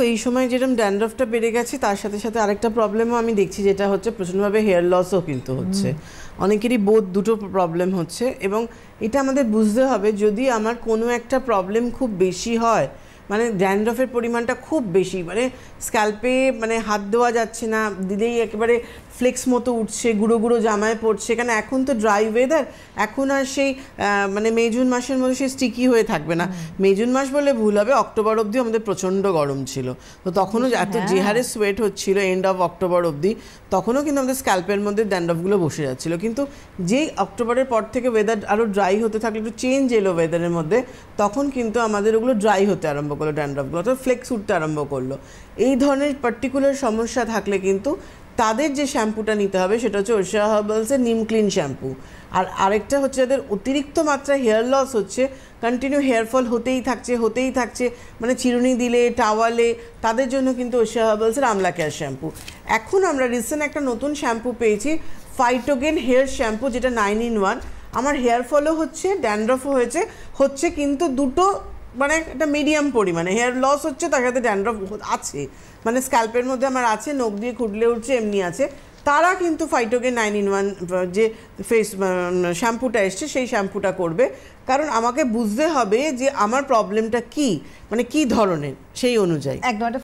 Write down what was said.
তো এই সময় যেরকম ড্যান্ড্রফটা বেড়ে গেছে তার সাথে সাথে আরেকটা প্রবলেমও আমি দেখছি, যেটা হচ্ছে প্রচণ্ডভাবে হেয়ার লসও কিন্তু হচ্ছে। অনেকেরই বোধ দুটো প্রবলেম হচ্ছে, এবং এটা আমাদের বুঝতে হবে যদি আমার কোনো একটা প্রবলেম খুব বেশি হয়, মানে ড্যান্ড্রফের পরিমাণটা খুব বেশি, মানে স্ক্যাল্পে মানে হাত দেওয়া যাচ্ছে না, দিলেই একেবারে ফ্লেক্স মতো উঠছে, গুঁড়ো গুঁড়ো জামায় পড়ছে, কারণ এখন তো ড্রাই ওয়েদার, এখন আর সেই মানে মে জুন মাসের মধ্যে সেই স্টিকি হয়ে থাকবে না। মে জুন মাস বলে ভুল হবে, অক্টোবর অবধি আমাদের প্রচণ্ড গরম ছিল, তো তখনও এত যে হারে সোয়েট হচ্ছিল এন্ড অফ অক্টোবর অবধি, তখনও কিন্তু আমাদের স্ক্যাল্পের মধ্যে ড্যান্ড্রফগুলো বসে যাচ্ছিল। কিন্তু যেই অক্টোবরের পর থেকে ওয়েদার আরও ড্রাই হতে থাকলো, একটু চেঞ্জ এলো ওয়েদারের মধ্যে, তখন কিন্তু আমাদের ওগুলো ড্রাই হতে আরম্ভ করলো, ড্যান্ড্রফগুলো তো ফ্লেক্স উঠতে আরম্ভ করলো। এই ধরনের পার্টিকুলার সমস্যা থাকলে কিন্তু তাদের যে শ্যাম্পুটা নিতে হবে সেটা হচ্ছে ওশিয়া হার্বালসের নিম ক্লিন শ্যাম্পু। আর আরেকটা হচ্ছে যাদের অতিরিক্ত মাত্রায় হেয়ার লস হচ্ছে, কন্টিনিউ হেয়ার ফল হতেই থাকছে, মানে চিরুনি দিলে টাওয়ালে, তাদের জন্য কিন্তু ওশিয়া হার্বালসের আমলা কেয়ার শ্যাম্পু। এখন আমরা রিসেন্ট একটা নতুন শ্যাম্পু পেয়েছি, ফাইটোগেন হেয়ার শ্যাম্পু, যেটা 9-in-1। আমার হেয়ার ফলও হচ্ছে, ড্যান্ড্রফও হচ্ছে কিন্তু দুটো মানে একটা মিডিয়াম পরিমাণে হেয়ার লস হচ্ছে, তার সাথে ড্যান্ড্রফ আছে, মানে স্ক্যাল্পের মধ্যে আমার আছে, নখ দিয়ে খুঁটলে উঠছে, এমনি আছে। তারা কিন্তু ফাইটোগেন 9-in-1 যে ফেস শ্যাম্পুটা এসছে সেই শ্যাম্পুটা করবে, কারণ আমাকে বুঝতে হবে যে আমার প্রবলেমটা কি, মানে কি ধরনের, সেই অনুযায়ী। একদম।